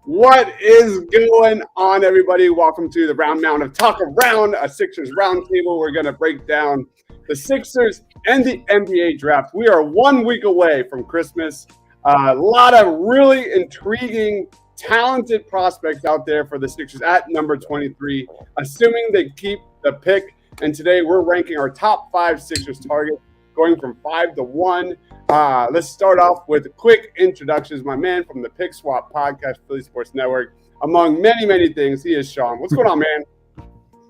What is going on, everybody? Welcome to the Mound of Talkaround, a Sixers roundtable. We're going to break down the Sixers and the NBA draft. We are 1 week away from Christmas. A lot of really intriguing, talented prospects out there for the Sixers at number 23, assuming they keep the pick. And today we're ranking our top 5 Sixers targets, going from 5 to 1. Let's start off with quick introductions. My man from the Pick Swap podcast, Philly Sports Network. Among many, many things, he is Sean. What's going on, man?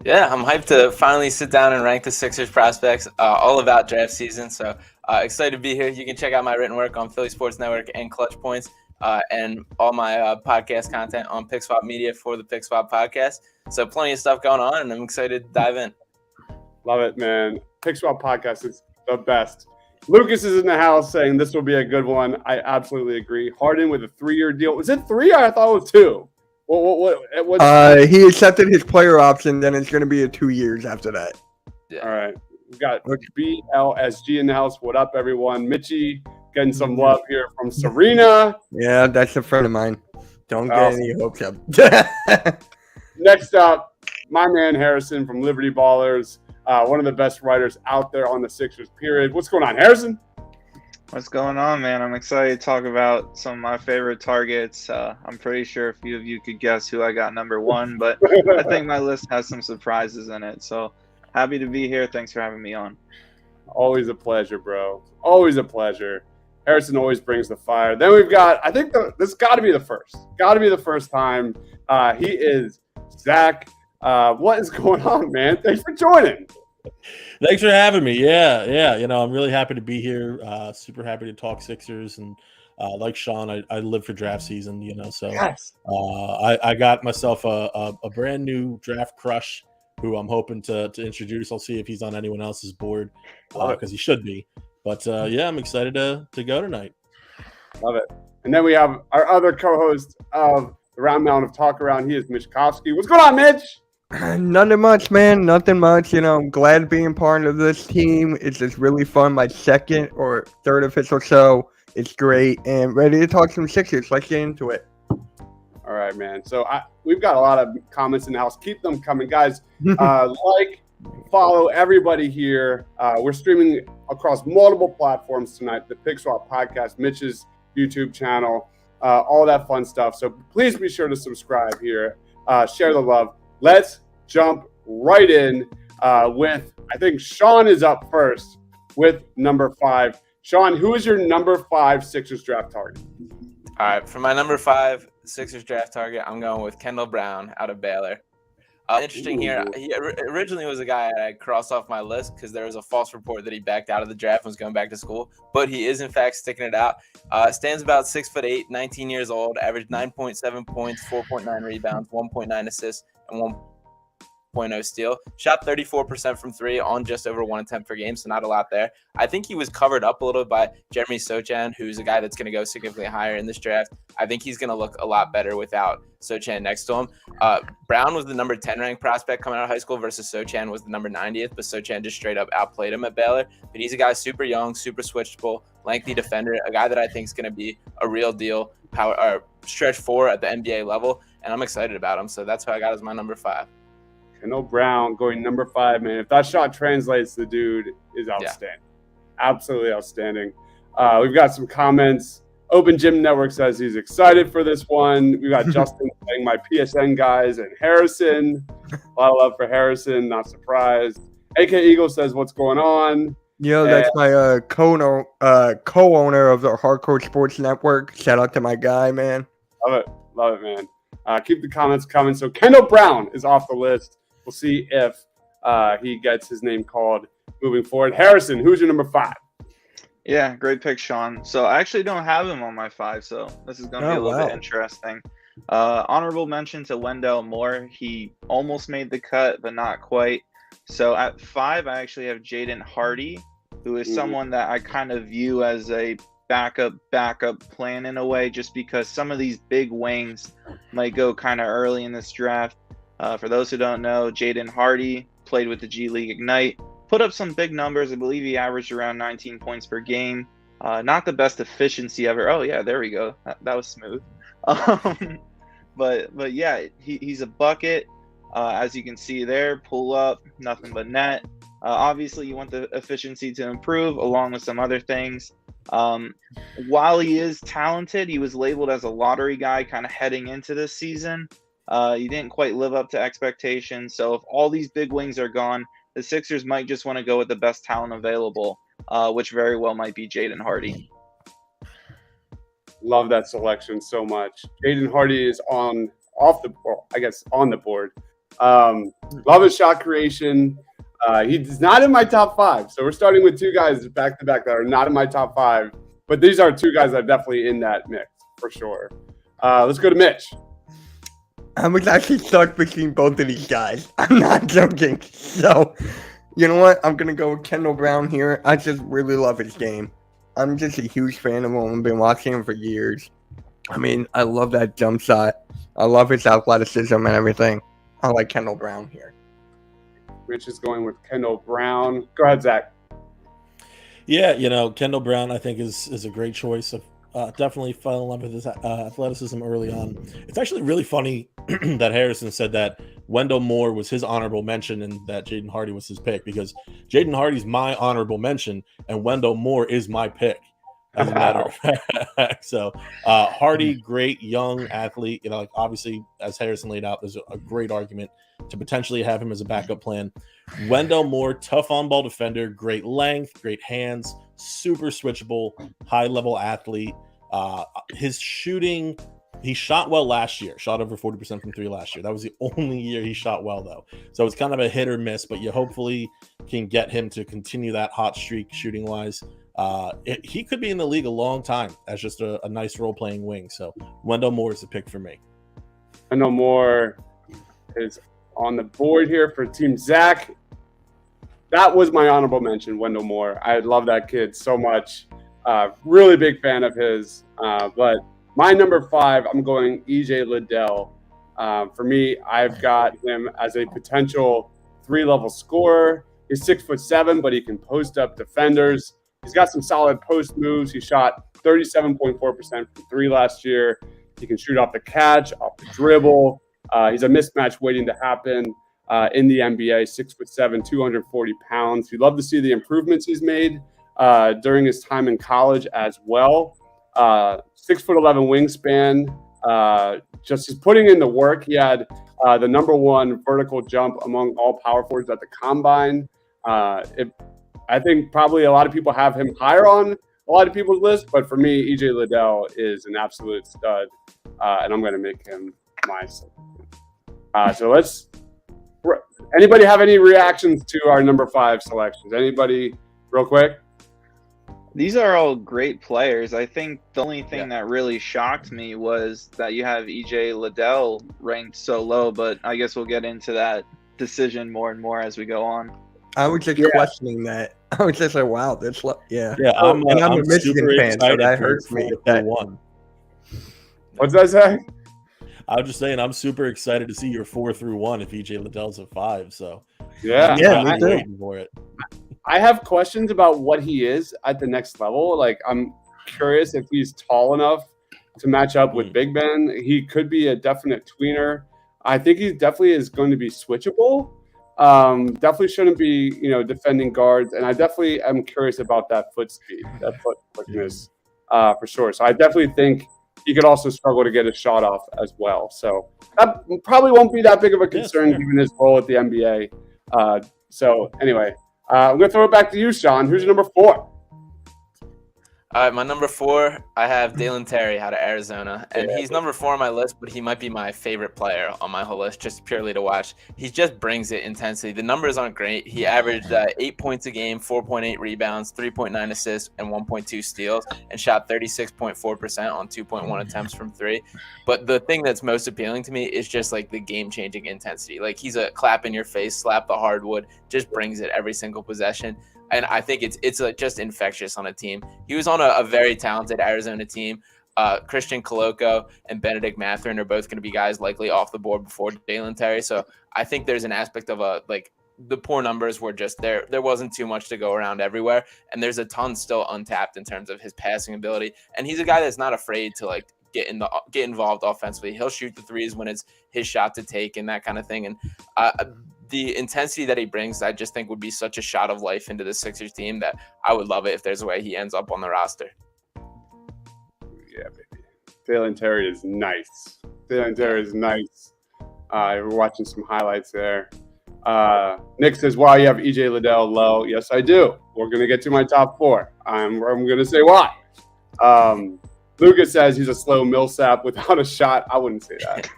Yeah, I'm hyped to finally sit down and rank the Sixers prospects all about draft season. So excited to be here. You can check out my written work on Philly Sports Network and Clutch Points and all my podcast content on Pick Swap Media for the Pick Swap podcast. So plenty of stuff going on, and I'm excited to dive in. Love it, man. Pick Swap podcast is the best. Lucas is in the house saying this will be a good one. I absolutely agree. Harden with a 3-year deal. Was it 3? I thought it was 2. He accepted his player option. Then it's going to be 2 years after that. Yeah. All right. We've got BLSG in the house. What up, everyone? Mitchie getting some love here from Serena. Yeah, that's a friend of mine. Don't get any hopes up. Next up, my man Harrison from Liberty Ballers. One of the best writers out there on the Sixers, period. What's going on, Harrison? What's going on, man? I'm excited to talk about some of my favorite targets. I'm pretty sure a few of you could guess who I got number 1, but I think my list has some surprises in it. So happy to be here. Thanks for having me on. Always a pleasure, bro. Always a pleasure. Harrison always brings the fire. Then we've got, I think this got to be the first. Got to be the first time. He is Zach. What is going on, man? Thanks for joining. Thanks for having me. Yeah. I'm really happy to be here. Super happy to talk Sixers, and like Sean, I live for draft season. So yes. I got myself a brand new draft crush who I'm hoping to introduce. I'll see if he's on anyone else's board because he should be. But I'm excited to go tonight. Love it. And then we have our other co-host of the Mound of Talkaround. He is Mitch Kofsky. What's going on, Mitch? Nothing much, man. Nothing much. I'm glad being part of this team. It's just really fun. My second or third official show. It's great and ready to talk some Sixers. Let's get into it. All right, man. So we've got a lot of comments in the house. Keep them coming, guys. Follow everybody here. We're streaming across multiple platforms tonight. The Pick Swap podcast, Mitch's YouTube channel, all that fun stuff. So please be sure to subscribe here. Share the love. Let's jump right in with, I think Sean is up first with number 5. Sean, who is your number 5 Sixers draft target? All right, for my number 5 Sixers draft target, I'm going with Kendall Braun out of Baylor. Interesting here. He originally was a guy I crossed off my list because there was a false report that he backed out of the draft and was going back to school. But he is, in fact, sticking it out. Stands about 6'8", 19 years old, averaged 9.7 points, 4.9 rebounds, 1.9 assists, and 1.0 steal. Shot 34% from 3 on just over 1 attempt per game, so not a lot there. I think he was covered up a little by Jeremy Sochan, who's a guy that's going to go significantly higher in this draft. I think he's going to look a lot better without Sochan next to him. Braun was the number 10 ranked prospect coming out of high school versus Sochan was the number 90th, but Sochan just straight up outplayed him at Baylor. But he's a guy super young, super switchable, lengthy defender, a guy that I think is going to be a real deal stretch 4 at the NBA level, and I'm excited about him. So that's who I got as my number 5. Kendall Braun going number 5, man. If that shot translates, the dude is outstanding. Yeah. Absolutely outstanding. We've got some comments. Open Gym Network says he's excited for this one. We've got Justin saying my PSN guys and Harrison. A lot of love for Harrison. Not surprised. AK Eagle says, what's going on? That's my co-owner of the Hardcore Sports Network. Shout out to my guy, man. Love it, man. Keep the comments coming. So Kendall Braun is off the list. We'll see if he gets his name called moving forward. Harrison, who's your number 5? Yeah, great pick, Sean. So I actually don't have him on my 5, so this is going to be a little bit interesting. Honorable mention to Wendell Moore. He almost made the cut, but not quite. So at 5, I actually have Jaden Hardy, who is someone that I kind of view as a backup plan in a way, just because some of these big wings might go kind of early in this draft. For those who don't know, Jaden Hardy played with the G League Ignite, put up some big numbers. I believe he averaged around 19 points per game. Not the best efficiency ever. Oh, yeah, there we go. That was smooth. but yeah, he's a bucket. As you can see there, pull up, nothing but net. Obviously, you want the efficiency to improve along with some other things. While he is talented, he was labeled as a lottery guy kind of heading into this season. He didn't quite live up to expectations. So if all these big wings are gone, the Sixers might just want to go with the best talent available, which very well might be Jaden Hardy. Love that selection so much. Jaden Hardy is on the board. Love his shot creation. He's not in my top 5. So we're starting with 2 guys back to back that are not in my top 5. But these are 2 guys that are definitely in that mix for sure. Let's go to Mitch. I was actually stuck between both of these guys. I'm not joking. So, you know what? I'm going to go with Kendall Brown here. I just really love his game. I'm just a huge fan of him. I've been watching him for years. I mean, I love that jump shot. I love his athleticism and everything. I like Kendall Brown here. Mitch is going with Kendall Brown. Go ahead, Zach. Yeah, Kendall Brown, I think, is a great choice. Definitely fell in love with his athleticism early on. It's actually really funny that Harrison said that Wendell Moore was his honorable mention and that Jaden Hardy was his pick, because Jaden Hardy's my honorable mention and Wendell Moore is my pick, as a matter of fact. So Hardy, great young athlete. Obviously, as Harrison laid out, there's a great argument to potentially have him as a backup plan. Wendell Moore, tough on-ball defender, great length, great hands, super switchable, high-level athlete. His shooting, he shot well last year, shot over 40% from 3 last year. That was the only year he shot well, though. So it's kind of a hit or miss, but you hopefully can get him to continue that hot streak shooting-wise. He could be in the league a long time as just a nice role-playing wing. So Wendell Moore is the pick for me. Wendell Moore is on the board here for Team Zach. That was my honorable mention, Wendell Moore. I love that kid so much. Really big fan of his. But my number 5, I'm going EJ Liddell. For me, I've got him as a potential 3-level scorer. He's 6'7", but he can post up defenders. He's got some solid post moves. He shot 37.4% from 3 last year. He can shoot off the catch, off the dribble. He's a mismatch waiting to happen in the NBA, 6'7", 240 pounds. We'd love to see the improvements he's made during his time in college as well. 6'11" wingspan. Just he's putting in the work. He had the number 1 vertical jump among all power forwards at the combine. I think probably a lot of people have him higher on a lot of people's list, but for me, EJ Liddell is an absolute stud, and I'm going to make him my second. So anybody have any reactions to our number 5 selections? Anybody real quick? These are all great players. I think the only thing that really shocked me was that you have EJ Liddell ranked so low, but I guess we'll get into that decision more and more as we go on. I was just questioning that. I was just like, wow, that's Yeah, I'm a Michigan fan, so that hurts me. What's that say? I was just saying, I'm super excited to see your 4 through 1 if EJ Liddell's a 5. So I'm waiting for it. I have questions about what he is at the next level. Like, I'm curious if he's tall enough to match up with Big Ben. He could be a definite tweener. I think he definitely is going to be switchable. Definitely shouldn't be, defending guards. And I definitely am curious about that foot speed, that foot quickness, for sure. So I definitely think he could also struggle to get his shot off as well. So that probably won't be that big of a concern given his role at the NBA. So anyway, I'm going to throw it back to you, Sean. Who's your number 4? All right, my number 4, I have Tari out of Arizona, and he's number 4 on my list, but he might be my favorite player on my whole list, just purely to watch. He just brings it intensely. The numbers aren't great. He averaged 8 points a game, 4.8 rebounds, 3.9 assists, and 1.2 steals, and shot 36.4% on 2.1 attempts from 3. But the thing that's most appealing to me is just like the game-changing intensity. Like, he's a clap in your face, slap the hardwood, just brings it every single possession. And I think it's just infectious on a team. He was on a very talented Arizona team. Christian Koloko and Benedict Mathurin are both going to be guys likely off the board before Tari. So I think there's an aspect of the poor numbers were just there. There wasn't too much to go around everywhere. And there's a ton still untapped in terms of his passing ability. And he's a guy that's not afraid to get involved offensively. He'll shoot the threes when it's his shot to take and that kind of thing. And the intensity that he brings, I just think would be such a shot of life into the Sixers team that I would love it if there's a way he ends up on the roster. Yeah, baby. Dalen Terry is nice. We're watching some highlights there. Nick says, wow, you have EJ Liddell low. Yes, I do. We're going to get to my top 4. I'm going to say why. Lucas says he's a slow Millsap without a shot. I wouldn't say that.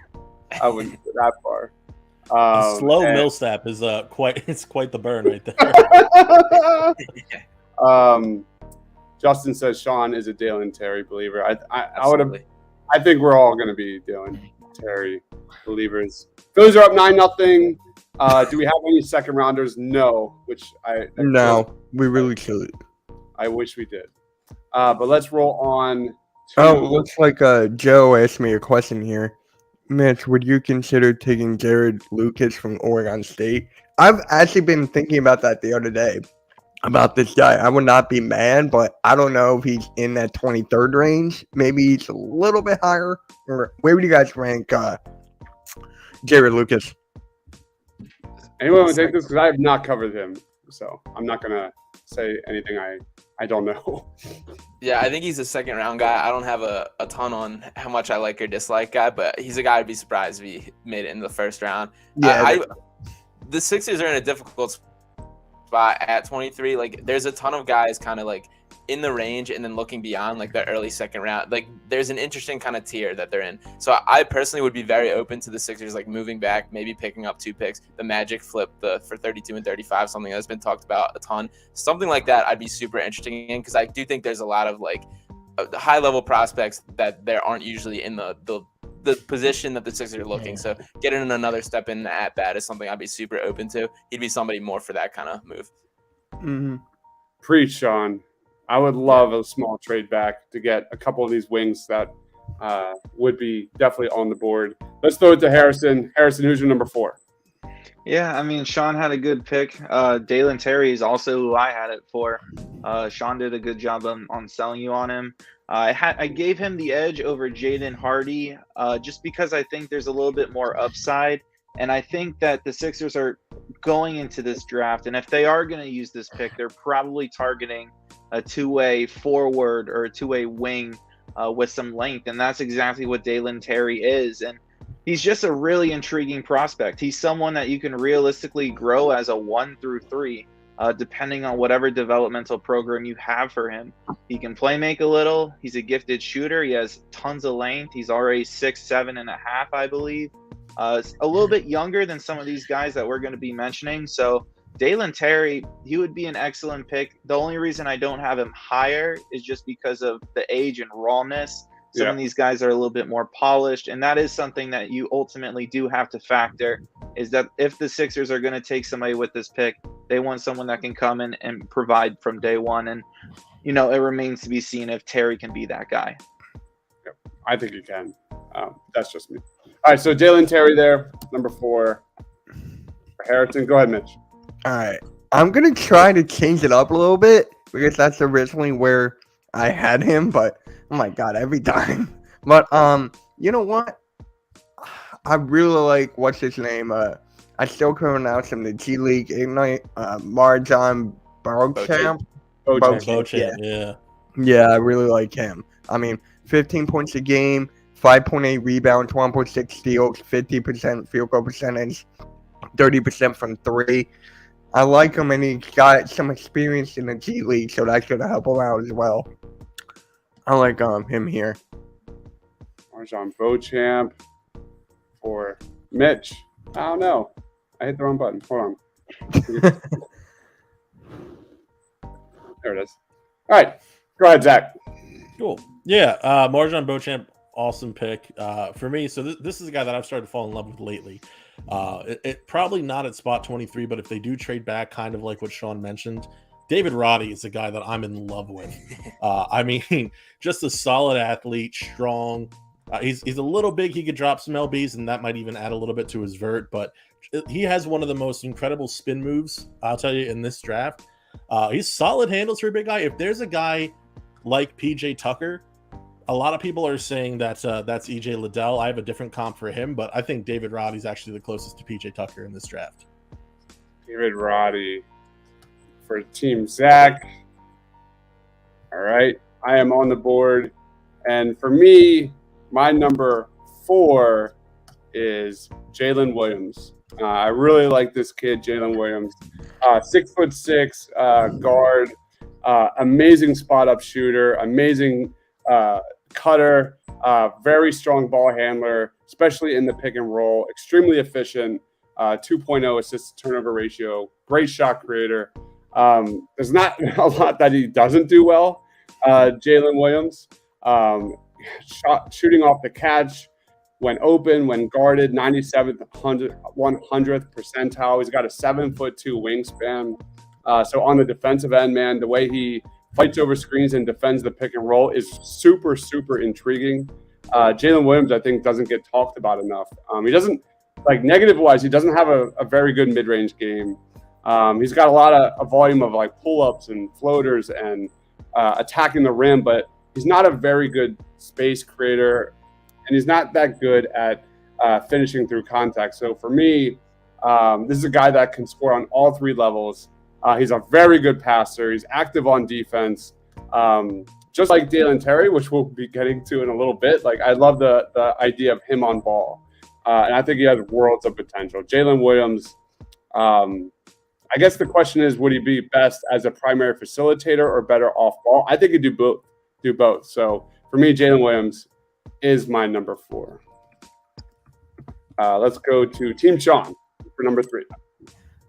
I wouldn't go that far. Slow Millsap is quite the burn right there. Justin says Sean is a Dalen Terry believer. I think we're all going to be Dalen Terry believers. Phillies are up 9-0. Do we have any second rounders? No. No, we really should. I wish we did. But let's roll on. Looks like Joe asked me a question here. Mitch, would you consider taking Jared Lucas from Oregon State? I've actually been thinking about that the other day, about this guy. I would not be mad, but I don't know if he's in that 23rd range. Maybe he's a little bit higher. Or where would you guys rank Jared Lucas? Anyone want to take this? Because I have not covered him. So I'm not going to say anything I don't know. Yeah, I think he's a second round guy. I don't have a ton on how much I like or dislike guy, but he's a guy I'd be surprised if he made it in the first round. Yeah, the Sixers are in a difficult spot at 23. Like, there's a ton of guys kind of like in the range and then looking beyond like the early second round. Like, there's an interesting kind of tier that they're in. So I personally would be very open to the Sixers like moving back, maybe picking up 2 picks. The Magic flip for 32 and 35, something that's been talked about a ton. Something like that I'd be super interested in, because I do think there's a lot of like high level prospects that there aren't usually in the position that the Sixers are looking. So getting another step in at that is something I'd be super open to. He'd be somebody more for that kind of move. Mm-hmm. Preach, Sean. I would love a small trade back to get a couple of these wings that would be definitely on the board. Let's throw it to Harrison. Harrison, who's your number 4? Yeah, I mean, Sean had a good pick. Dalen Terry is also who I had it for. Sean did a good job on selling you on him. I gave him the edge over Jaden Hardy just because I think there's a little bit more upside. And I think that the Sixers are going into this draft, and if they are going to use this pick, they're probably targeting a 2-way forward or a 2-way wing with some length, and that's exactly what Dalen Terry is. And he's just a really intriguing prospect. He's someone that you can realistically grow as a 1 through 3, depending on whatever developmental program you have for him. He can play make a little. He's a gifted shooter. He has tons of length. He's already 6'7.5", I believe. A little bit younger than some of these guys that we're going to be mentioning. So Dalen Terry, he would be an excellent pick. The only reason I don't have him higher is just because of the age and rawness. Some of these guys are a little bit more polished, and that is something that you ultimately do have to factor, is that if the Sixers are going to take somebody with this pick, they want someone that can come in and provide from day one. And, you know, it remains to be seen if Terry can be that guy. I think he can. That's just me. All right, so Dalen Terry there, number 4. For Harrison, go ahead, Mitch. All right. I'm going to try to change it up a little bit because that's originally where I had him, but oh my God, every time. But you know what? I really like, what's his name? I still can't pronounce him, the G League Ignite, Marjan Beauchamp. Yeah. Yeah, I really like him. I mean, 15 points a game, 5.8 rebounds, 1.6 steals, 50% field goal percentage, 30% from 3. I like him, and he's got some experience in the G League, so that's going to help him out as well. I like him here. Marjan Beauchamp for Mitch. I don't know. I hit the wrong button. Hold on. There it is. All right. Go ahead, Zach. Cool. Yeah, Marjan Beauchamp, awesome pick for me. So this is a guy that I've started to fall in love with lately. It probably not at spot 23, but if they do trade back, kind of like what Sean mentioned, David Roddy is a guy that I'm in love with. I mean, just a solid athlete, strong. He's a little big. He could drop some LBs, and that might even add a little bit to his vert. But he has one of the most incredible spin moves, I'll tell you, in this draft. He's solid handles for a big guy. If there's a guy like PJ Tucker a lot of people are saying that that's EJ Liddell. I have a different comp for him, but I think David Roddy's actually the closest to PJ Tucker in this draft. David Roddy for Team Zach. All right, I am on the board. And for me, my number 4 is Jalen Williams. I really like this kid, Jalen Williams. 6'6", guard, amazing spot-up shooter, amazing cutter, very strong ball handler, especially in the pick and roll, extremely efficient, 2.0 assist-to-turnover ratio, great shot creator. There's not a lot that he doesn't do well, Jalen Williams. Shooting off the catch, when open, when guarded, 97th, 100th percentile. He's got a 7'2" wingspan. So on the defensive end, man, the way he fights over screens and defends the pick and roll is super, super intriguing. Jalen Williams, I think, doesn't get talked about enough. He doesn't, like, negative-wise, he doesn't have a very good mid-range game. He's got a lot of volume of, like, pull-ups and floaters and attacking the rim, but he's not a very good space creator, and he's not that good at finishing through contact. So for me, this is a guy that can score on all 3 levels. He's a very good passer. He's active on defense, just like Tari, which we'll be getting to in a little bit. Like, I love the idea of him on ball, and I think he has worlds of potential. Jalen Williams, I guess the question is, would he be best as a primary facilitator or better off ball? I think he'd do both. So for me, Jalen Williams is my number 4. Let's go to Team Sean for number 3.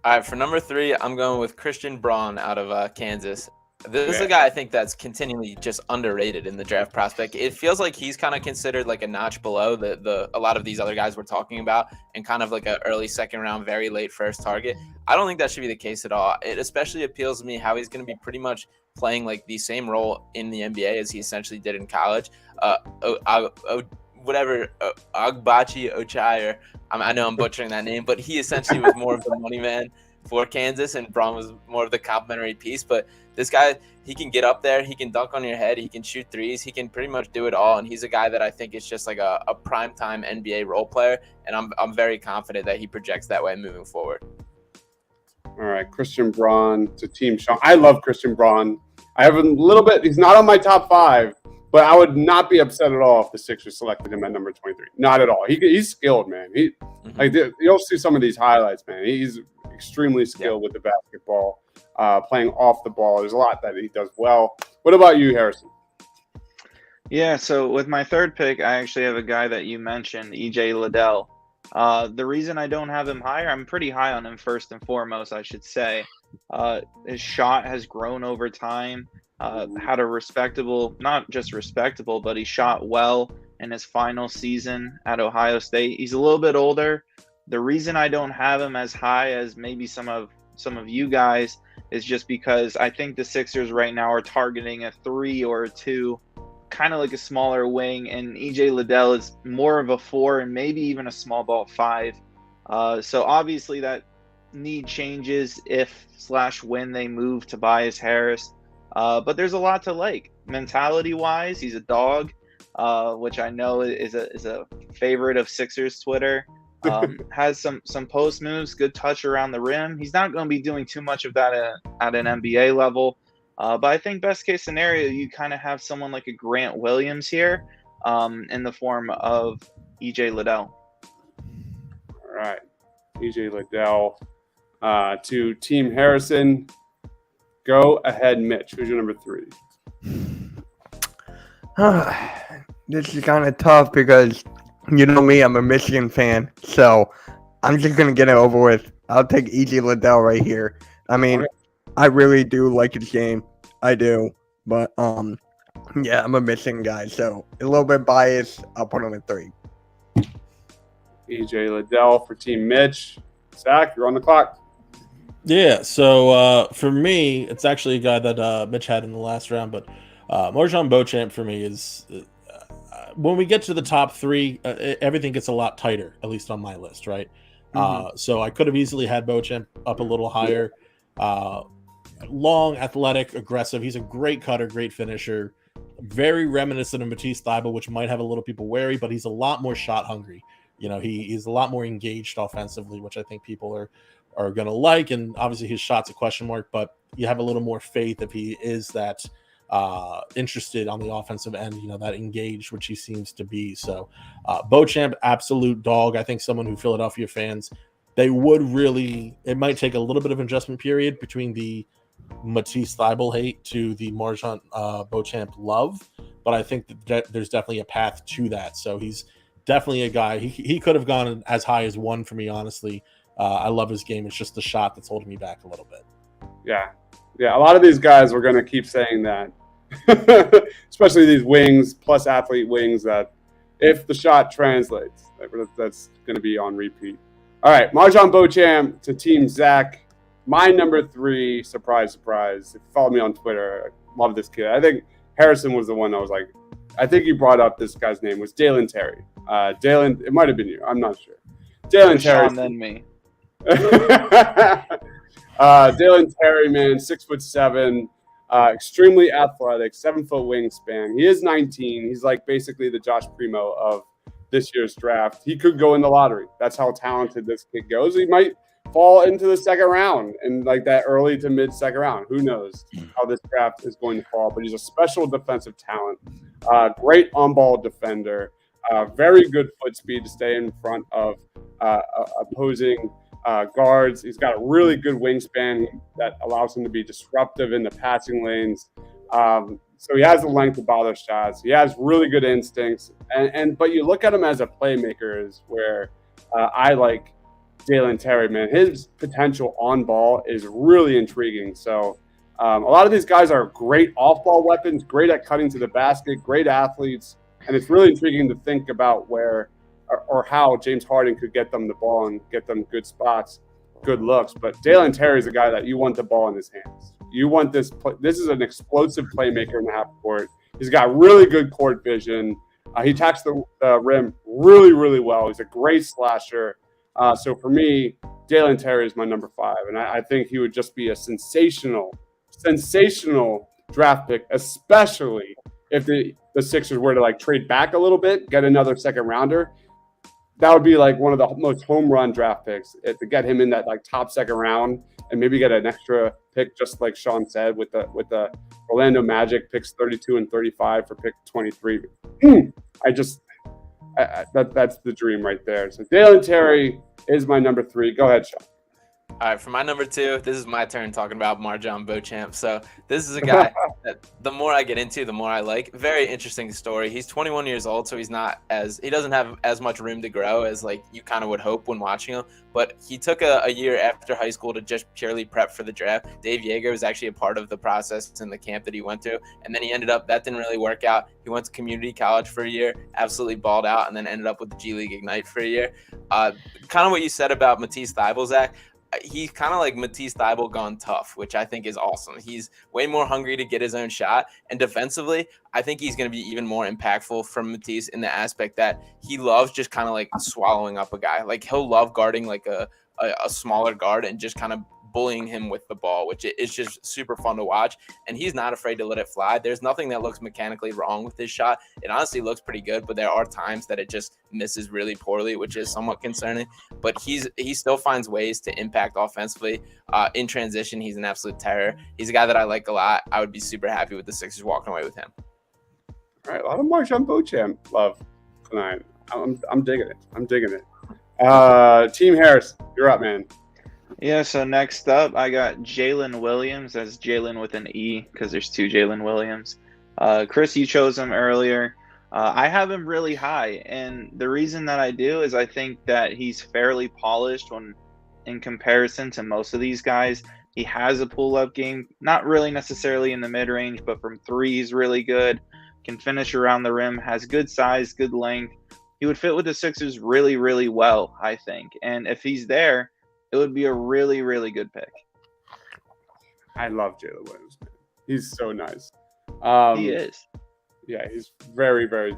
All right, for number 3, I'm going with Christian Braun out of Kansas. This is a guy I think that's continually just underrated in the draft prospect. It feels like he's kind of considered like a notch below a lot of these other guys we're talking about, and kind of like an early second round, very late first target. I don't think that should be the case at all. It especially appeals to me how he's going to be pretty much playing like the same role in the NBA as he essentially did in college. Agbachi Ochai, I know I'm butchering that name, but he essentially was more of the money man for Kansas, and Braun was more of the complimentary piece. But this guy, he can get up there, he can dunk on your head, he can shoot threes, he can pretty much do it all, and he's a guy that I think is just like a primetime NBA role player, and I'm very confident that he projects that way moving forward. All right, Christian Braun to Team Sean. I love Christian Braun. I have a little bit – he's not on my top 5, but I would not be upset at all if the Sixers selected him at number 23. Not at all. He's skilled, man. Like, you'll see some of these highlights, man. He's extremely skilled with the basketball, playing off the ball. There's a lot that he does well. What about you, Harrison? Yeah, so with my 3rd pick, I actually have a guy that you mentioned, EJ Liddell. The reason I don't have him higher, I'm pretty high on him first and foremost, I should say. His shot has grown over time, had a respectable, not just respectable, but he shot well in his final season at Ohio State. He's a little bit older. The reason I don't have him as high as maybe some of you guys is just because I think the Sixers right now are targeting a 3 or a 2, kind of like a smaller wing, and EJ Liddell is more of a 4 and maybe even a small ball 5. So obviously that need changes if/when they move Tobias Harris. But there's a lot to like. Mentality-wise, he's a dog, which I know is a favorite of Sixers Twitter. Has some post moves, good touch around the rim. He's not going to be doing too much of that at an NBA level. But I think best case scenario, you kind of have someone like a Grant Williams here in the form of EJ Liddell. All right. EJ Liddell to Team Harrison. Go ahead, Mitch. Who's your number 3? This is kind of tough because, you know me, I'm a Michigan fan. So I'm just going to get it over with. I'll take EJ Liddell right here. I mean, I really do like his game. I do. But, yeah, I'm a Michigan guy. So a little bit biased. I'll put him at 3. EJ Liddell for Team Mitch. Zach, you're on the clock. Yeah, so for me, it's actually a guy that Mitch had in the last round, but Marjon Beauchamp for me is when we get to the top 3, everything gets a lot tighter, at least on my list, right? So I could have easily had Beauchamp up a little higher. Long, athletic, aggressive. He's a great cutter, great finisher. very reminiscent of Matisse Thybulle, which might have a little people wary, but he's a lot more shot hungry. He's a lot more engaged offensively, which I think people are going to like. And obviously his shot's a question mark, but you have a little more faith if he is that interested on the offensive end, that engaged, which he seems to be. So Beauchamp, absolute dog. I think someone who Philadelphia fans, it might take a little bit of an adjustment period between the Matisse Thybulle hate to the Marchand Beauchamp love, but I think that there's definitely a path to that. So he's definitely a guy. He could have gone as high as 1 for me, honestly. I love his game. It's just the shot that's holding me back a little bit. Yeah. A lot of these guys, we're going to keep saying that, especially these wings, plus athlete wings, that if the shot translates, that's going to be on repeat. All right, Marchand Beauchamp to Team Zach. My number 3, surprise. If you follow me on Twitter, I love this kid. I think Harrison was the one that was like, I think you brought up this guy's name was Dalen Tari. Dalen, it might have been you. I'm not sure. Dalen Tari. Sean, then me. Dalen Tari, man, 6'7", extremely athletic, 7-foot wingspan. He is 19. He's like basically the Josh Primo of this year's draft. He could go in the lottery. That's how talented this kid goes. He might fall into the second round and like that early to mid second round. Who knows how this draft is going to fall, but he's a special defensive talent, great on-ball defender, very good foot speed to stay in front of opposing guards. He's got a really good wingspan that allows him to be disruptive in the passing lanes. So he has the length to bother shots. He has really good instincts, but you look at him as a playmaker is where I like Dalen Tari, man. His potential on ball is really intriguing. So a lot of these guys are great off-ball weapons, great at cutting to the basket, great athletes, and it's really intriguing to think about where or how James Harden could get them the ball and get them good spots, good looks. But Dalen Tari is a guy that you want the ball in his hands. You want this. This is an explosive playmaker in the half court. He's got really good court vision. He attacks the rim really, really well. He's a great slasher. So for me, Dalen Tari is my number 5, and I think he would just be a sensational draft pick, especially if the Sixers were to like trade back a little bit, get another second rounder. That would be like one of the most home run draft picks to get him in that like top second round and maybe get an extra pick, just like Sean said, with the Orlando Magic picks 32 and 35 for pick 23. That's the dream right there. So Dalen Tari is my number 3. Go ahead, Sean. All right, for my number 2, this is my turn talking about Marchand Beauchamp. So this is a guy that the more I get into, the more I like. Very interesting story. He's 21 years old, so he doesn't have as much room to grow as like you kind of would hope when watching him. But he took a year after high school to just purely prep for the draft. Dave Yeager was actually a part of the process in the camp that he went to, and then that didn't really work out. He went to community college for a year, absolutely balled out, and then ended up with the G League Ignite for a year. Kind of what you said about Matisse Thybulle, Zach. He's kind of like Matisse Thybulle gone tough, which I think is awesome. He's way more hungry to get his own shot. And defensively, I think he's going to be even more impactful from Matisse in the aspect that he loves just kind of like swallowing up a guy. Like he'll love guarding like a smaller guard and just kind of bullying him with the ball, which is just super fun to watch. And he's not afraid to let it fly. There's nothing that looks mechanically wrong with his shot. It honestly looks pretty good, but there are times that it just misses really poorly, which is somewhat concerning. But he still finds ways to impact offensively. In transition, he's an absolute terror. He's a guy that I like a lot. I would be super happy with the Sixers walking away with him. All right, a lot of Marchand Beauchamp love tonight. I'm digging it. Team Harris, you're up, man. Yeah, so next up, I got Jalen Williams. That's Jalen with an E because there's 2 Jalen Williams. Chris, you chose him earlier. I have him really high, and the reason that I do is I think that he's fairly polished when in comparison to most of these guys. He has a pull-up game, not really necessarily in the mid-range, but from 3 he's really good, can finish around the rim, has good size, good length. He would fit with the Sixers really, really well, I think. And if he's there, it would be a really, really good pick. I love Jalen Williams, man. He's so nice. He is. Yeah, he's very, very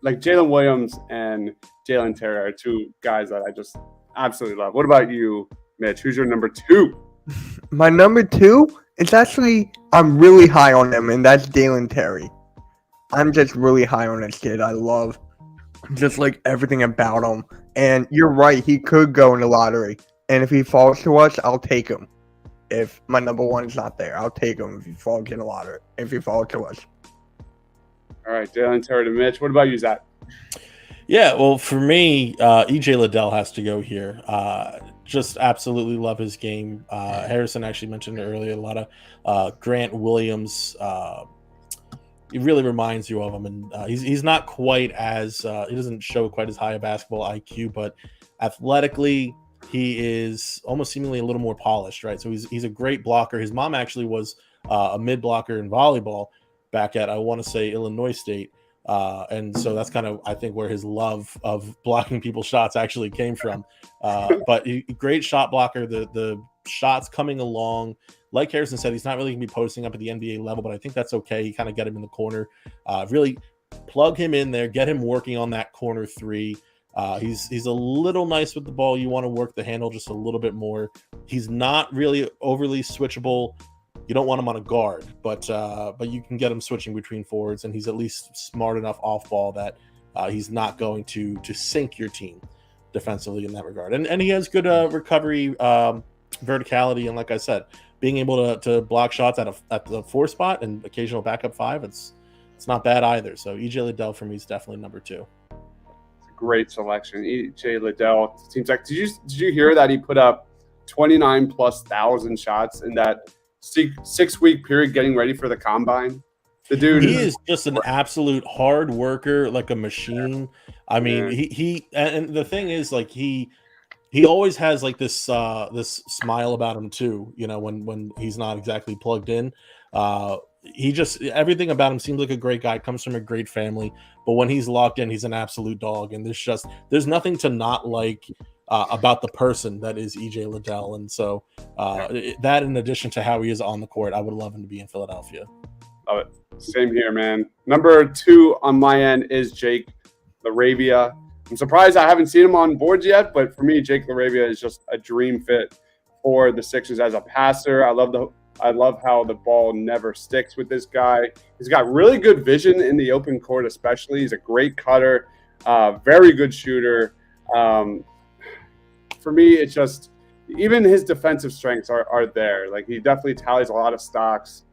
like Jalen Williams and Dalen Tari are 2 guys that I just absolutely love. What about you, Mitch? Who's your number 2? My number 2 It's actually, I'm really high on him, and that's Dalen Terry. I'm just really high on this kid. I love just like everything about him. And you're right, he could go in the lottery. And if he falls to us, I'll take him. If my number one is not there, I'll take him if he falls in the lottery. If he falls to us. All right, Dalen Terry to Mitch. What about you, Zach? Yeah, well, for me, EJ Liddell has to go here. Just absolutely love his game. Harrison actually mentioned it earlier. A lot of Grant Williams. He really reminds you of him, and he's not quite as he doesn't show quite as high a basketball IQ, but athletically he is almost seemingly a little more polished, right? So he's a great blocker. His mom actually was a mid blocker in volleyball back at, I want to say, Illinois State. And so that's kind of, I think, where his love of blocking people's shots actually came from. But great shot blocker. The shots coming along, like Harrison said, he's not really going to be posting up at the NBA level, but I think that's okay. You kind of get him in the corner, really plug him in there, get him working on that corner three. He's a little nice with the ball. You want to work the handle just a little bit more. He's not really overly switchable. You don't want him on a guard, but you can get him switching between forwards, and he's at least smart enough off ball that he's not going to sink your team defensively in that regard. And he has good recovery, verticality, and like I said, being able to block shots at the 4 spot and occasional backup 5, it's not bad either. So EJ Liddell for me is definitely number 2. Great selection, EJ Liddell. Seems like did you hear that he put up 29,000+ shots in that 6-week period getting ready for the combine? The dude, he is just an absolute hard worker, like a machine. I mean, he and the thing is, like, he always has like this smile about him too, you know, when he's not exactly plugged in. He just, everything about him seems like a great guy, comes from a great family, but when he's locked in, he's an absolute dog, and there's nothing to not like about the person that is EJ Liddell. And so that, in addition to how he is on the court, I would love him to be in Philadelphia. Love it. Same here, man. Number 2 on my end is Jake LaRavia. I'm surprised I haven't seen him on boards yet, but for me, Jake LaRavia is just a dream fit for the Sixers as a passer. I love how the ball never sticks with this guy. He's got really good vision in the open court, especially. He's a great cutter, very good shooter. For me, it's just, even his defensive strengths are there. Like, he definitely tallies a lot of stocks.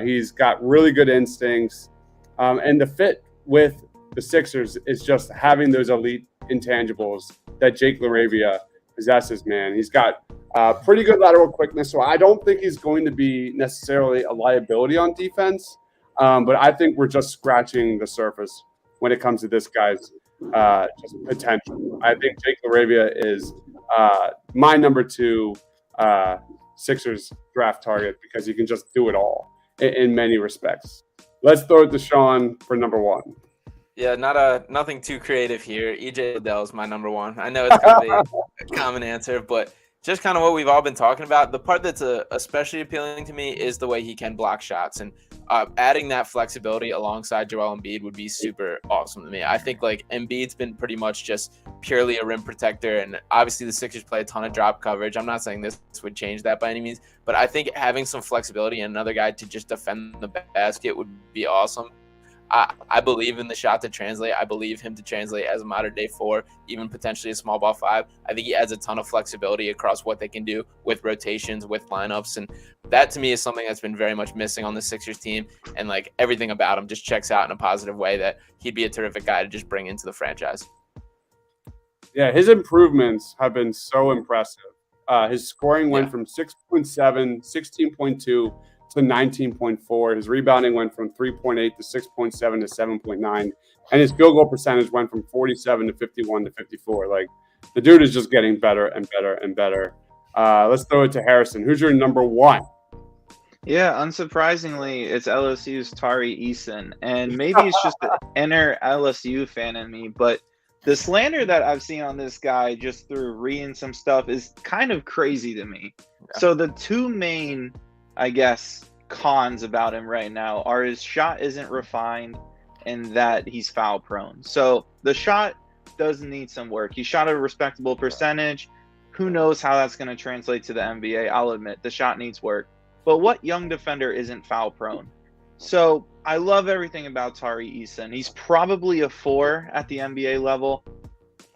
He's got really good instincts. And the fit with the Sixers is just having those elite intangibles that Jake LaRavia possesses, man. He's got pretty good lateral quickness, so I don't think he's going to be necessarily a liability on defense. But I think we're just scratching the surface when it comes to this guy's just potential. I think Jake LaRavia is my number 2 Sixers draft target because he can just do it all in many respects. Let's throw it to Sean for number 1. Yeah, nothing too creative here. EJ Liddell is my number 1. I know it's going to be a common answer, but just kind of what we've all been talking about. The part that's especially appealing to me is the way he can block shots, and adding that flexibility alongside Joel Embiid would be super awesome to me. I think like Embiid's been pretty much just purely a rim protector, and obviously the Sixers play a ton of drop coverage. I'm not saying this would change that by any means, but I think having some flexibility and another guy to just defend the basket would be awesome. I believe in the shot to translate. I believe him to translate as a modern day 4, even potentially a small ball 5. I think he adds a ton of flexibility across what they can do with rotations, with lineups. And that to me is something that's been very much missing on the Sixers team. And like everything about him just checks out in a positive way that he'd be a terrific guy to just bring into the franchise. Yeah, his improvements have been so impressive. His scoring went from 6.7, 16.2 to 19.4. His rebounding went from 3.8 to 6.7 to 7.9. And his field goal percentage went from 47 to 51 to 54. Like, the dude is just getting better and better and better. Let's throw it to Harrison. Who's your number 1? Yeah, unsurprisingly, it's LSU's Tari Eason. And maybe it's just the inner LSU fan in me, but the slander that I've seen on this guy just through reading some stuff is kind of crazy to me. Yeah. So the 2 main, I guess, cons about him right now are his shot isn't refined and that he's foul prone. So the shot does need some work. He shot a respectable percentage. Who knows how that's going to translate to the NBA? I'll admit the shot needs work. but what young defender isn't foul prone? So I love everything about Tari Eason. He's probably a 4 at the NBA level.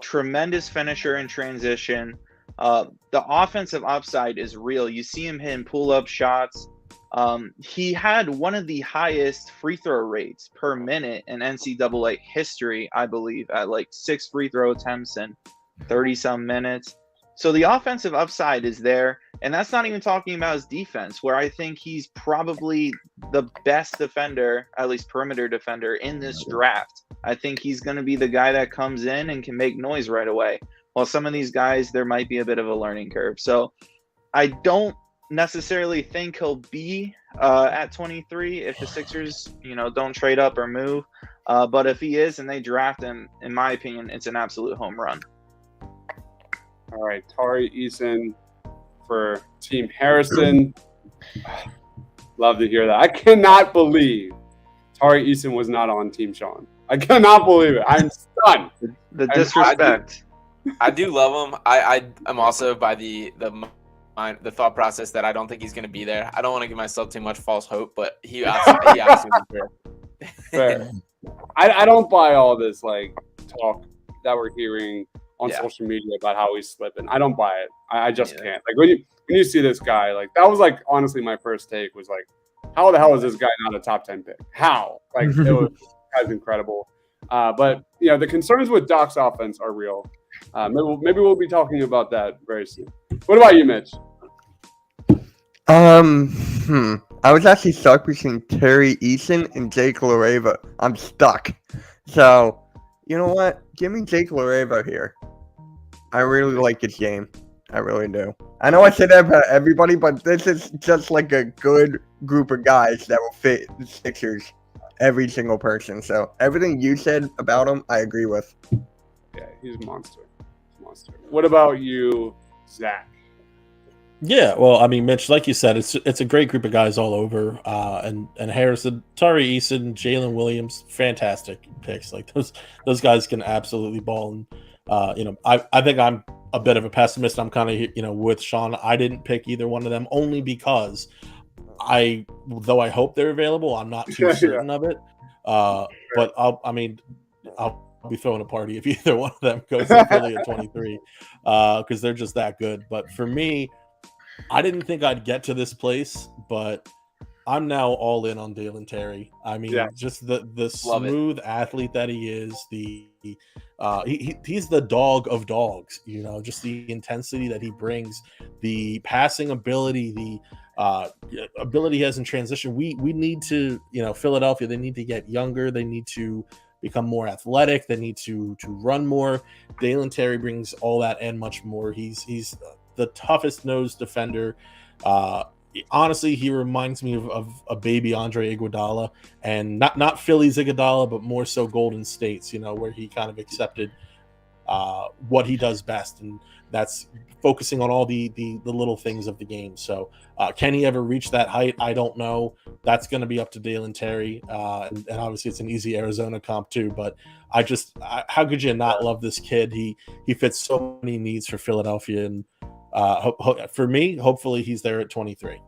Tremendous finisher in transition. The offensive upside is real. You see him hitting pull-up shots. He had one of the highest free throw rates per minute in NCAA history, I believe, at like 6 free throw attempts in 30-some minutes. So the offensive upside is there, and that's not even talking about his defense, where I think he's probably the best defender, at least perimeter defender, in this draft. I think he's going to be the guy that comes in and can make noise right away. While some of these guys, there might be a bit of a learning curve. So I don't necessarily think he'll be at 23 if the Sixers, don't trade up or move. But if he is and they draft him, in my opinion, it's an absolute home run. All right, Tari Eason for Team Harrison. Love to hear that. I cannot believe Tari Eason was not on Team Sean. I cannot believe it. I'm stunned. The disrespect. I do love him. I'm also by the thought process that I don't think he's going to be there. I don't want to give myself too much false hope, but he absolutely Fair. I don't buy all this talk that we're hearing on social media about how he's slipping. I don't buy it. I just can't. Like when you see this guy, that was honestly my first take was how the hell is this guy not a top 10 pick? How? It was incredible. But the concerns with Doc's offense are real. Maybe we'll be talking about that very soon. What about you, Mitch? I was actually stuck between Tari Eason and Jake LaRava. I'm stuck. So, you know what? Give me Jake LaRava here. I really like his game. I really do. I know I said that about everybody, but this is just a good group of guys that will fit the Sixers. Every single person. So everything you said about him, I agree with. Yeah, he's a monster. What about you, Zach? Yeah, well, I mean, Mitch, like you said, it's a great group of guys all over. And Harrison, Tari Eason, Jalen Williams, fantastic picks. Those guys can absolutely ball. And I think I'm a bit of a pessimist. I'm kind of with Sean. I didn't pick either one of them only because though I hope they're available, I'm not too certain of it. But I'll be throwing a party if either one of them goes to Philly at 23 because they're just that good. But for me, I didn't think I'd get to this place, but I'm now all in on Dalen Terry. I mean, just the smooth athlete that he is. He's the dog of dogs. Just the intensity that he brings, the passing ability, the ability he has in transition. We need to, Philadelphia. They need to get younger. They need to become more athletic. They need to run more. Dalen Terry brings all that and much more. He's the toughest nosed defender. Honestly, he reminds me of a baby Andre Iguodala, and not Philly's Iguodala, but more so Golden State's, where he kind of accepted what he does best, and that's focusing on all the little things of the game. So can he ever reach that height? I don't know. That's going to be up to Dalen Terry, and obviously it's an easy Arizona comp too, but how could you not love this kid? He fits so many needs for Philadelphia, and for me, hopefully he's there at 23.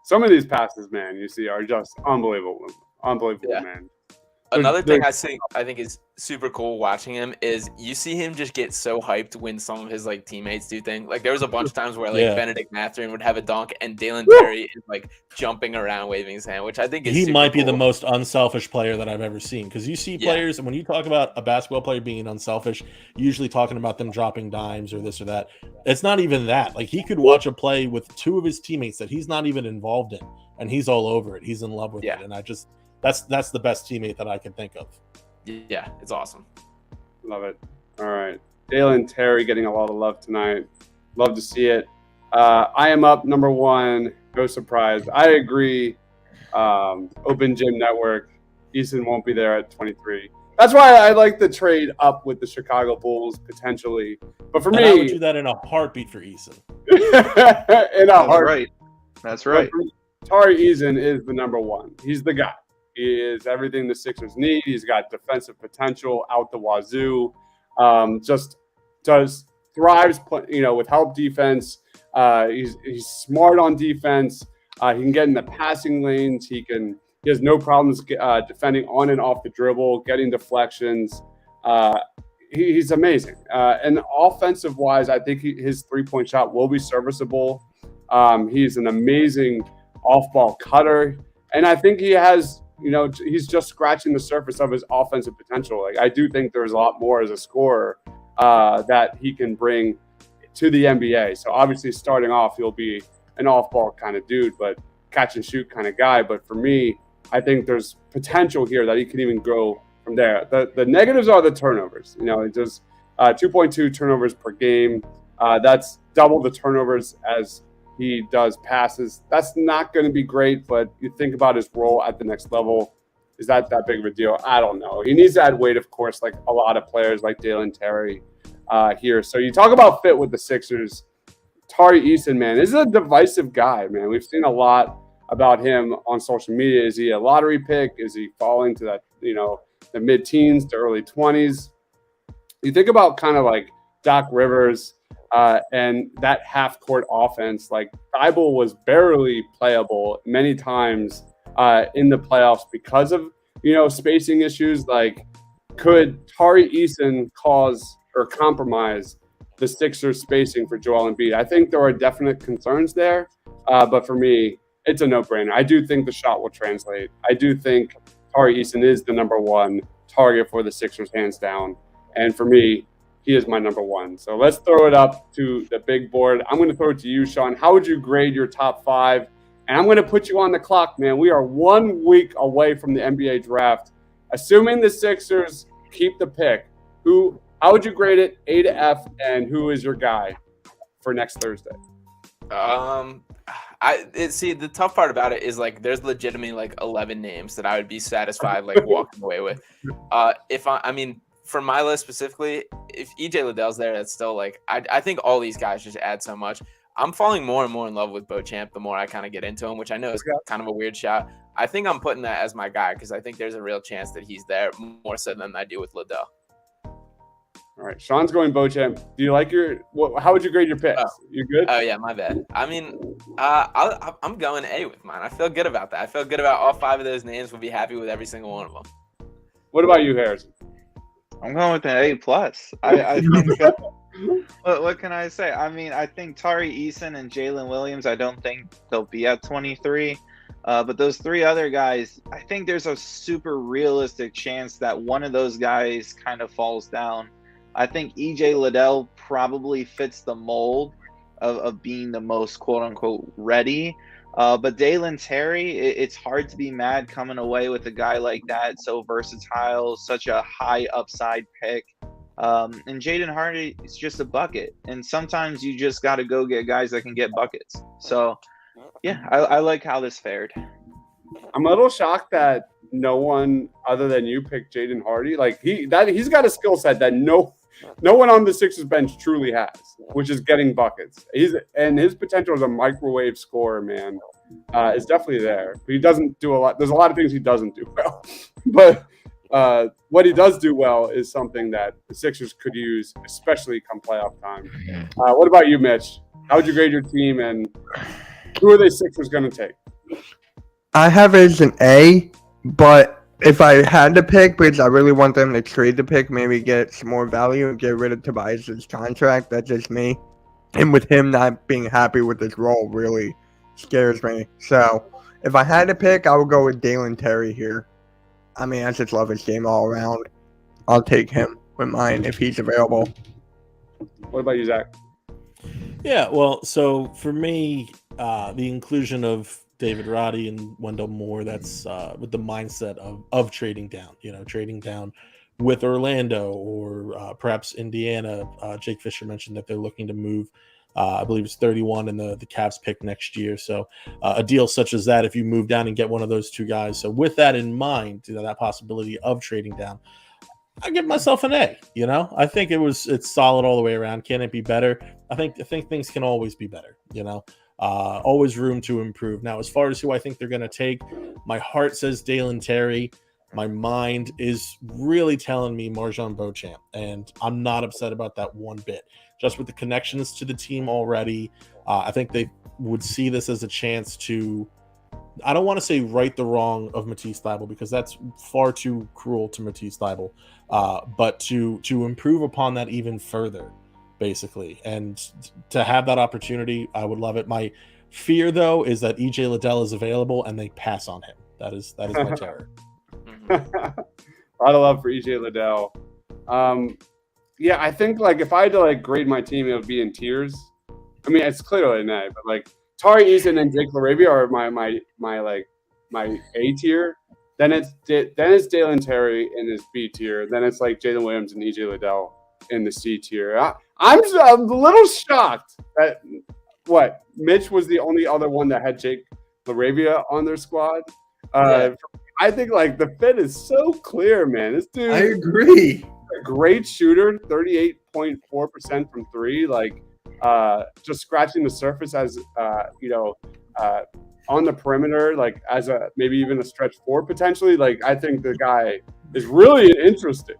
Some of these passes, man, you see are just unbelievable, man. Another thing I think is super cool watching him is you see him just get so hyped when some of his teammates do things. There was a bunch of times where Benedict Mathurin would have a dunk and Dalen Terry is jumping around waving his hand, which I think is he might be cool. the most unselfish player that I've ever seen, because you see players, and when you talk about a basketball player being unselfish, usually talking about them dropping dimes or this or that. It's not even that. He could watch a play with two of his teammates that he's not even involved in, and he's all over it. He's in love with it, and that's the best teammate that I can think of. Yeah, it's awesome. Love it. All right. Dalen Terry getting a lot of love tonight. Love to see it. I am up number 1. No surprise. I agree. Open Gym Network. Eason won't be there at 23. That's why I like the trade up with the Chicago Bulls potentially. But for me, I would do that in a heartbeat for Eason. That's right. Tari Eason is the number 1. He's the guy. He is everything the Sixers need. He's got defensive potential out the wazoo. Just thrives, with help defense. He's smart on defense. He can get in the passing lanes. He has no problems defending on and off the dribble, getting deflections. He's amazing. And offensive wise, I think his 3-point shot will be serviceable. He's an amazing off-ball cutter, and I think he has. He's just scratching the surface of his offensive potential. Like, I do think there's a lot more as a scorer that he can bring to the NBA. So obviously, starting off, he'll be an off-ball kind of dude, but catch and shoot kind of guy. But for me, I think there's potential here that he can even grow from there. The negatives are the turnovers. He does 2.2 turnovers per game. That's double the turnovers as he does passes. That's not going to be great, but you think about his role at the next level. Is that big of a deal? I don't know. He needs to add weight, of course, like a lot of players like Dalen Terry here. So you talk about fit with the Sixers. Tari Eason, man, this is a divisive guy, man. We've seen a lot about him on social media. Is he a lottery pick? Is he falling to that, the mid-teens to early 20s? You think about kind of like Doc Rivers, and that half-court offense, like Thibault was barely playable many times in the playoffs because of, spacing issues. Like, could Tari Eason cause or compromise the Sixers spacing for Joel Embiid? I think there are definite concerns there, but for me, it's a no-brainer. I do think the shot will translate. I do think Tari Eason is the number one target for the Sixers, hands down. And for me, he is my number one. So let's throw it up to the big board. I'm going to throw it to you, Sean. How would you grade your top 5? And I'm going to put you on the clock, man. We are 1 week away from the NBA draft. Assuming the Sixers keep the pick, how would you grade it, A to F, and who is your guy for next Thursday? The tough part about it is, like, there's legitimately like 11 names that I would be satisfied like walking away with. For my list specifically, if EJ Liddell's there, that's still like, I think all these guys just add so much. I'm falling more and more in love with Beauchamp the more I kind of get into him, which I know is kind of a weird shout. I think I'm putting that as my guy because I think there's a real chance that he's there more so than I do with Liddell. All right, Sean's going Beauchamp. Do you like how would you grade your picks? You good? Oh yeah, my bad. I'm going A with mine. I feel good about that. I feel good about all 5 of those names. We'll be happy with every single one of them. What about you, Harrison? I'm going with an A+. I think. What can I say? I think Tari Eason and Jalen Williams, I don't think they'll be at 23. But those 3 other guys, I think there's a super realistic chance that one of those guys kind of falls down. I think EJ Liddell probably fits the mold of being the most quote-unquote ready. But Dalen Terry, it's hard to be mad coming away with a guy like that, so versatile, such a high upside pick. And Jaden Hardy is just a bucket. And sometimes you just got to go get guys that can get buckets. So, yeah, I like how this fared. I'm a little shocked that no one other than you picked Jaden Hardy. Like, he's got a skill set that no one on the Sixers bench truly has, which is getting buckets. And his potential as a microwave scorer, man, is definitely there. But he doesn't do a lot. There's a lot of things he doesn't do well. But what he does do well is something that the Sixers could use, especially come playoff time. What about you, Mitch? How would you grade your team, and who are the Sixers going to take? I have it as an A, but if I had to pick, because I really want them to trade the pick, maybe get some more value and get rid of Tobias's contract, that's just me. And with him not being happy with his role really scares me. So if I had to pick, I would go with Dalen Terry here. I just love his game all around. I'll take him with mine if he's available. What about you, Zach? Yeah, well, so for me, the inclusion of David Roddy and Wendell Moore, that's with the mindset of trading down, trading down with Orlando or perhaps Indiana. Jake Fisher mentioned that they're looking to move, I believe it's 31 in the Cavs pick next year. So a deal such as that, if you move down and get one of those 2 guys. So with that in mind, that possibility of trading down, I give myself an A. I think it's solid all the way around. Can it be better? I think things can always be better. Always room to improve. Now, as far as who I think they're going to take, my heart says Dalen Terry. My mind is really telling me Marjon Beauchamp, and I'm not upset about that one bit. Just with the connections to the team already, I think they would see this as a chance to, I don't want to say right the wrong of Matisse Thybulle, because that's far too cruel to Matisse Thybulle, but to improve upon that even further, basically. And to have that opportunity, I would love it. My fear, though, is that EJ Liddell is available and they pass on him. That is my terror. A lot of love for EJ Liddell. Yeah, I think like if I had to like grade my team, it would be in tiers. I mean, it's clearly an A, but like Tari, Eason, and Jake LaRavia are my A tier. Then it's Dalen Terry in his B tier. Then it's like Jalen Williams and EJ Liddell in the C tier. I'm a little shocked that Mitch was the only other one that had Jake LaRavia on their squad. I think like the fit is so clear, man. This dude, I agree. A great shooter, 38.4% from three. Like just scratching the surface as on the perimeter, like as a maybe even a stretch four potentially. Like I think the guy is really interesting.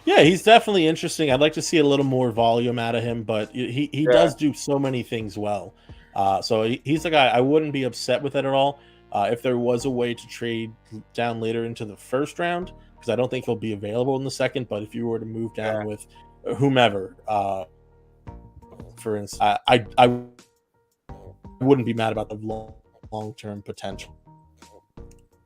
Yeah, he's definitely interesting. I'd like to see a little more volume out of him, but he does do so many things well. So he's the guy I wouldn't be upset with it at all. If there was a way to trade down later into the first round, because I don't think he'll be available in the second, but if you were to move down with whomever, for instance, I wouldn't be mad about the long-term potential.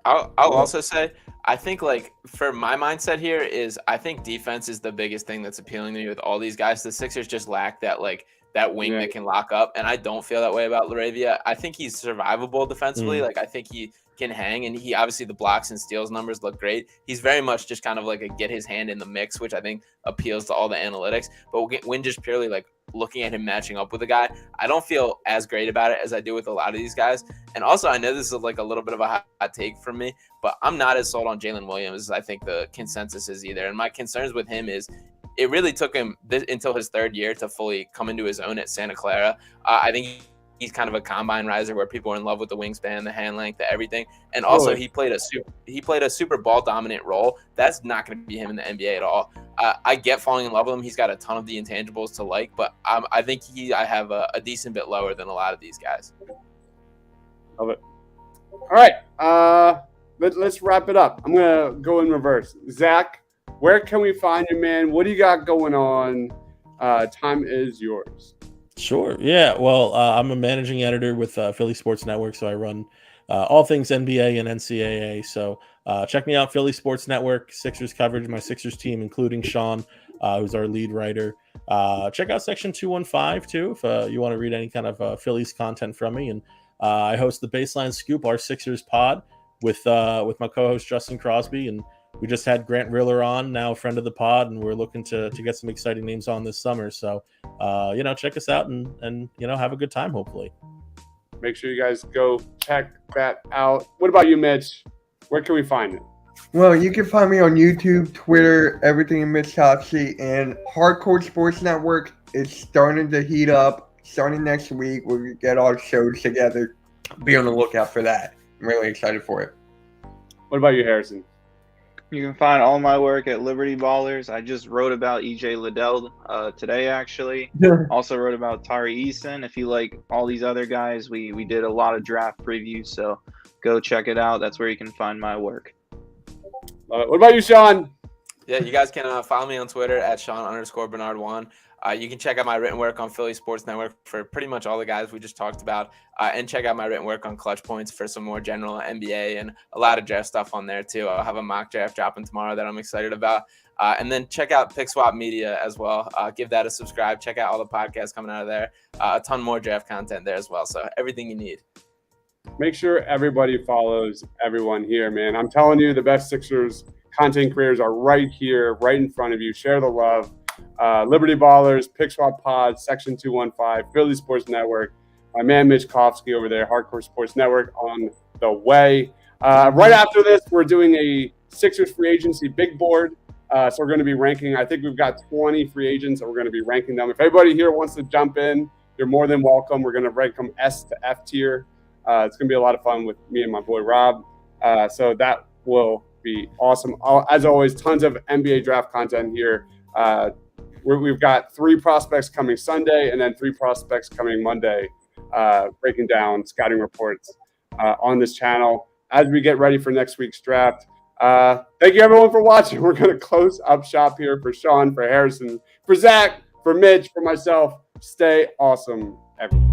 I'll also say, I think like for my mindset here is I think defense is the biggest thing that's appealing to me with all these guys. The Sixers just lack that wing that can lock up, and I don't feel that way about LaRavia. I think he's survivable defensively. Like I think he can hang, and he obviously the blocks and steals numbers look great. He's very much just kind of like a get his hand in the mix, which I think appeals to all the analytics. But when just purely like looking at him matching up with a guy, I don't feel as great about it as I do with a lot of these guys. And also, I know this is like a little bit of a hot take from me, but I'm not as sold on Jalen Williams as I think the consensus is either. And my concerns with him is it really took him until his third year to fully come into his own at Santa Clara. I think he's kind of a combine riser where people are in love with the wingspan, the hand length, the everything. And also he played a super ball dominant role. That's not going to be him in the NBA at all. I get falling in love with him. He's got a ton of the intangibles to like, but I think I have a decent bit lower than a lot of these guys. Love it. All right. Let's wrap it up. I'm going to go in reverse. Zach, where can we find you, man? What do you got going on? Time is yours. Sure. Yeah. Well, I'm a managing editor with Philly Sports Network, so I run all things NBA and NCAA. So check me out, Philly Sports Network, Sixers coverage, my Sixers team, including Sean, who's our lead writer. Check out Section 215, too, if you want to read any kind of Phillies content from me. And I host the Baseline Scoop, our Sixers pod, with my co-host Justin Crosby, and we just had Grant Riller on, now a friend of the pod, and we're looking to get some exciting names on this summer. So, check us out and have a good time, hopefully. Make sure you guys go check that out. What about you, Mitch? Where can we find it? Well, you can find me on YouTube, Twitter, everything in Mitch Topsy, and Hardcore Sports Network is starting to heat up. Starting next week, we'll get our shows together. Be on the lookout for that. I'm really excited for it. What about you, Harrison? You can find all my work at Liberty Ballers. I just wrote about EJ Liddell today, actually. Also wrote about Tari Eason. If you like all these other guys, we did a lot of draft previews, so go check it out. That's where you can find my work. What about you, Sean? Yeah, you guys can follow me on Twitter at Sean_Bernard1. You can check out my written work on Philly Sports Network for pretty much all the guys we just talked about, and check out my written work on Clutch Points for some more general NBA and a lot of draft stuff on there too. I'll have a mock draft dropping tomorrow that I'm excited about. And then check out Pick Swap Media as well. Give that a subscribe. Check out all the podcasts coming out of there. A ton more draft content there as well. So everything you need. Make sure everybody follows everyone here, man. I'm telling you, the best Sixers content creators are right here, right in front of you. Share the love. Liberty Ballers, Pick Swap Pod, Section 215, Philly Sports Network. My man Mitch Kofsky over there, Hardcore Sports Network on the way. Right after this, we're doing a Sixers free agency big board. So we're going to be ranking. I think we've got 20 free agents, and we're going to be ranking them. If anybody here wants to jump in, you're more than welcome. We're going to rank them S to F tier. It's going to be a lot of fun with me and my boy Rob. So that will be awesome. As always, tons of NBA draft content here. We've got 3 prospects coming Sunday and then 3 prospects coming Monday. breaking down scouting reports on this channel as we get ready for next week's draft. Thank you, everyone, for watching. We're going to close up shop here for Sean, for Harrison, for Zach, for Mitch, for myself. Stay awesome, everyone.